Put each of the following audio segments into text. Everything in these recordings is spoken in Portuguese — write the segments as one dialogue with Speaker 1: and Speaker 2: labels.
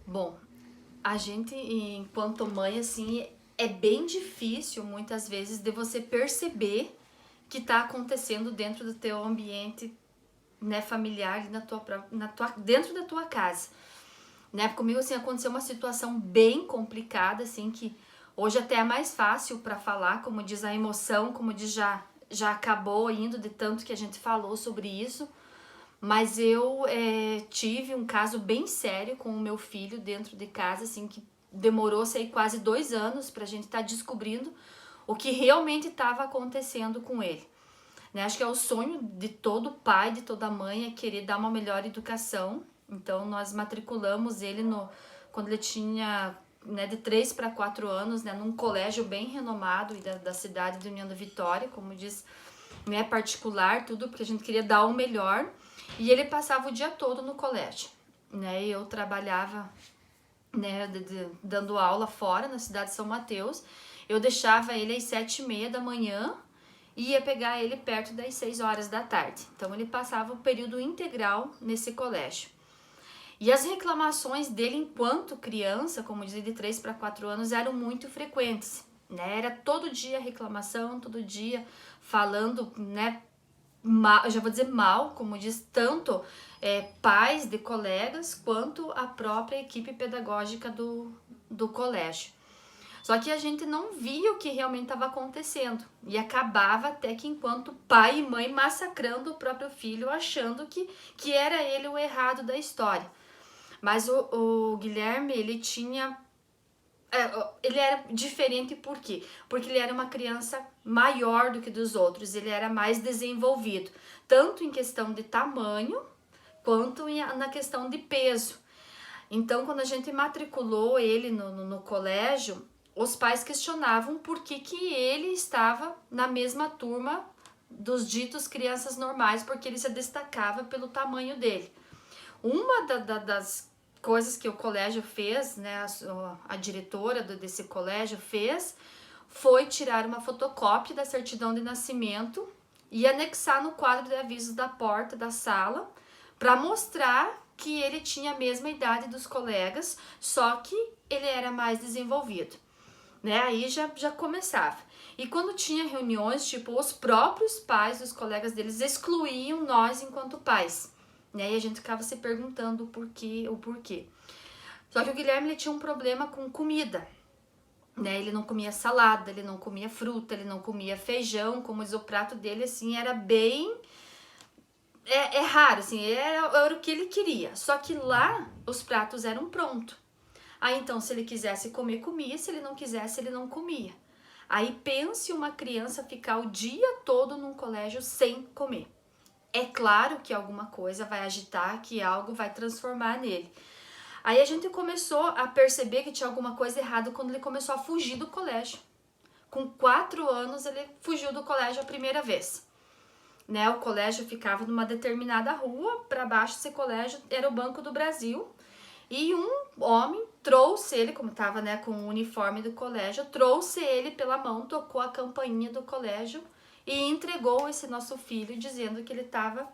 Speaker 1: Bom, a gente, enquanto mãe, assim, é bem difícil muitas vezes de você perceber que tá acontecendo dentro do teu ambiente, né, familiar, dentro da tua casa, né? Comigo, assim, aconteceu uma situação bem complicada, assim, que hoje até é mais fácil para falar, como diz a emoção, como diz já acabou indo de tanto que a gente falou sobre isso. Mas eu tive um caso bem sério com o meu filho dentro de casa, assim, que demorou, sei, quase 2 anos pra gente estar descobrindo o que realmente estava acontecendo com ele. Né? Acho que é o sonho de todo pai, de toda mãe, é querer dar uma melhor educação. Então, nós matriculamos ele quando ele tinha, né, de 3 para 4 anos, né, num colégio bem renomado da cidade de União da Vitória, como diz, né, particular, tudo, porque a gente queria dar o melhor. E ele passava o dia todo no colégio, né? E eu trabalhava, né, dando aula fora na cidade de São Mateus. Eu deixava ele às 7h30 da manhã e ia pegar ele perto das 6 horas da tarde. Então ele passava o período integral nesse colégio. E as reclamações dele enquanto criança, como dizia, de 3 para 4 anos, eram muito frequentes. Né? Era todo dia reclamação, todo dia falando, né, mal, já vou dizer mal, como diz, tanto pais de colegas quanto a própria equipe pedagógica do colégio. Só que a gente não via o que realmente estava acontecendo e acabava até que enquanto pai e mãe massacrando o próprio filho, achando que era ele o errado da história. Mas o Guilherme, ele tinha ele era diferente por quê? Porque ele era uma criança maior do que dos outros, ele era mais desenvolvido, tanto em questão de tamanho quanto na questão de peso. Então, quando a gente matriculou ele no colégio, os pais questionavam por que ele estava na mesma turma dos ditos crianças normais, porque ele se destacava pelo tamanho dele. Uma das coisas que o colégio fez, né, a diretora desse colégio fez, foi tirar uma fotocópia da certidão de nascimento e anexar no quadro de avisos da porta da sala para mostrar que ele tinha a mesma idade dos colegas, só que ele era mais desenvolvido. Né? Aí já começava. E quando tinha reuniões, tipo, os próprios pais, os colegas deles excluíam nós enquanto pais. Né? E a gente ficava se perguntando o porquê. Só que o Guilherme ele tinha um problema com comida. Né? Ele não comia salada, ele não comia fruta, ele não comia feijão, como diz o prato dele, assim, era bem... É raro, assim, era o que ele queria. Só que lá, os pratos eram prontos. Aí, então, se ele quisesse comer, comia. Se ele não quisesse, ele não comia. Aí, pense uma criança ficar o dia todo num colégio sem comer. É claro que alguma coisa vai agitar, que algo vai transformar nele. Aí a gente começou a perceber que tinha alguma coisa errada quando ele começou a fugir do colégio. Com 4 anos, ele fugiu do colégio a primeira vez. Né, o colégio ficava numa determinada rua, para baixo desse colégio era o Banco do Brasil, e um homem trouxe ele, como estava, né, com o uniforme do colégio, trouxe ele pela mão, tocou a campainha do colégio e entregou esse nosso filho, dizendo que ele estava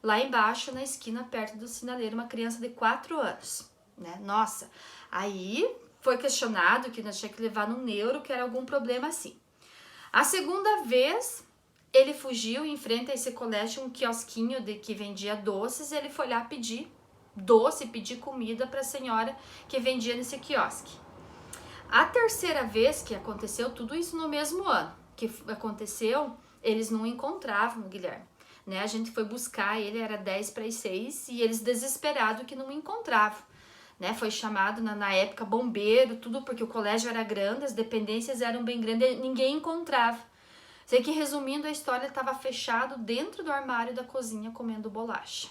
Speaker 1: lá embaixo, na esquina, perto do sinaleiro, uma criança de 4 anos. Né? Nossa, aí foi questionado que nós tínhamos que levar no neuro, que era algum problema assim. A segunda vez, ele fugiu em frente a esse colégio, um quiosquinho que vendia doces, e ele foi lá pedir doce, pedir comida para a senhora que vendia nesse quiosque. A terceira vez que aconteceu, tudo isso no mesmo ano que aconteceu, eles não encontravam o Guilherme. Né? A gente foi buscar ele, era 10 para as 6, e eles desesperados que não encontravam. Né? Foi chamado na época bombeiro, tudo, porque o colégio era grande, as dependências eram bem grandes, ninguém encontrava. Sei que, resumindo a história, ele estava fechado dentro do armário da cozinha comendo bolacha.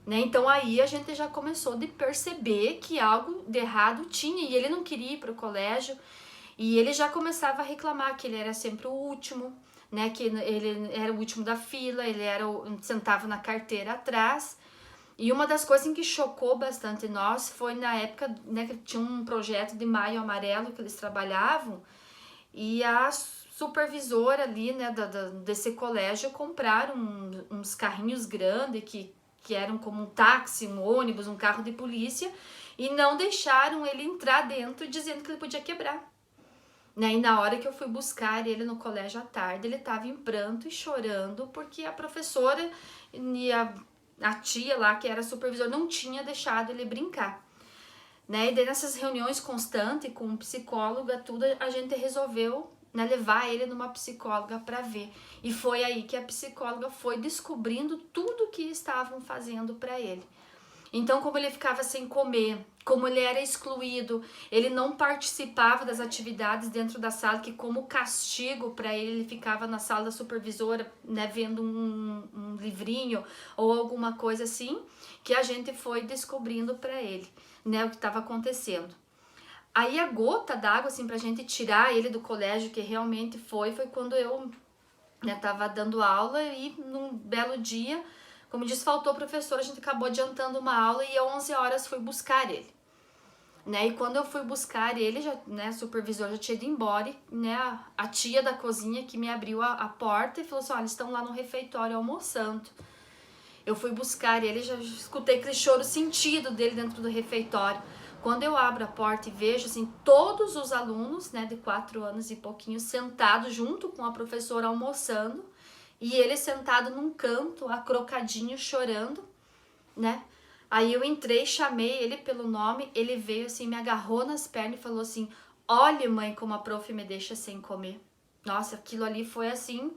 Speaker 1: Né? Então aí a gente já começou a perceber que algo de errado tinha, e ele não queria ir para o colégio, e ele já começava a reclamar que ele era sempre o último, né? Que ele era o último da fila, ele sentava na carteira atrás. E uma das coisas em que chocou bastante nós foi na época, né, que tinha um projeto de Maio Amarelo que eles trabalhavam, e a supervisora ali, né, desse colégio compraram uns carrinhos grandes que que eram como um táxi, um ônibus, um carro de polícia, e não deixaram ele entrar dentro dizendo que ele podia quebrar. Né? E na hora que eu fui buscar ele no colégio à tarde, ele estava em pranto e chorando porque a professora e a tia lá, que era supervisora, não tinha deixado ele brincar. Né? E daí nessas reuniões constantes com psicóloga, tudo, a gente resolveu, né, levar ele numa psicóloga para ver. E foi aí que a psicóloga foi descobrindo tudo que estavam fazendo para ele. Então, como ele ficava sem comer, como ele era excluído, ele não participava das atividades dentro da sala, que como castigo para ele, ele ficava na sala da supervisora, né, vendo um livrinho ou alguma coisa assim, que a gente foi descobrindo para ele, né, o que estava acontecendo. Aí a gota d'água, assim, pra gente tirar ele do colégio, que realmente foi quando eu, né, tava dando aula e num belo dia, como disse, faltou o professor, a gente acabou adiantando uma aula e às 11 horas fui buscar ele. Né, e quando eu fui buscar ele, já, né, o supervisor já tinha ido embora, né, a tia da cozinha que me abriu a porta e falou assim, olha, eles estão lá no refeitório almoçando. Eu fui buscar ele, já escutei aquele choro sentido dele dentro do refeitório. Quando eu abro a porta e vejo, assim, todos os alunos, né, de 4 anos e pouquinho, sentados junto com a professora almoçando, e ele sentado num canto, acrocadinho, chorando, né? Aí eu entrei, chamei ele pelo nome, ele veio assim, me agarrou nas pernas e falou assim, olha mãe como a prof me deixa sem comer. Nossa, aquilo ali foi assim,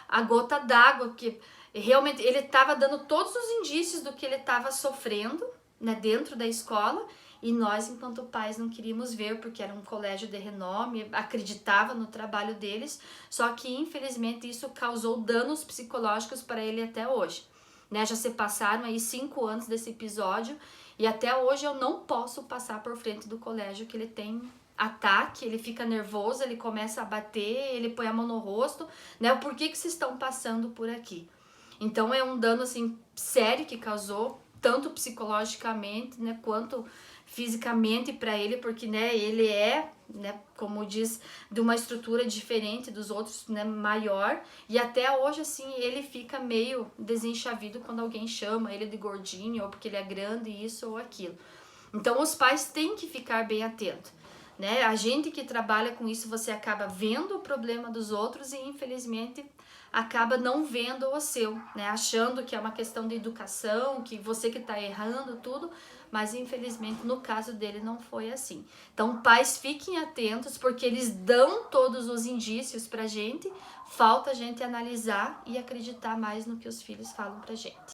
Speaker 1: a gota d'água, que realmente ele estava dando todos os indícios do que ele estava sofrendo, né, dentro da escola, e nós, enquanto pais, não queríamos ver, porque era um colégio de renome, acreditava no trabalho deles, só que infelizmente isso causou danos psicológicos para ele até hoje. Né, já se passaram aí 5 anos desse episódio e até hoje eu não posso passar por frente do colégio, que ele tem ataque, ele fica nervoso, ele começa a bater, ele põe a mão no rosto, né? Por que vocês estão passando por aqui? Então é um dano assim sério que causou, tanto psicologicamente, né, quanto fisicamente para ele, porque, né, ele é, né, como diz, de uma estrutura diferente dos outros, né, maior, e até hoje assim ele fica meio desenchavido quando alguém chama ele de gordinho, ou porque ele é grande, isso ou aquilo. Então os pais têm que ficar bem atentos, né? A gente que trabalha com isso, você acaba vendo o problema dos outros e infelizmente acaba não vendo o seu, né? Achando que é uma questão de educação, que você que está errando tudo, mas infelizmente no caso dele não foi assim. Então pais, fiquem atentos, porque eles dão todos os indícios pra gente, falta a gente analisar e acreditar mais no que os filhos falam pra gente.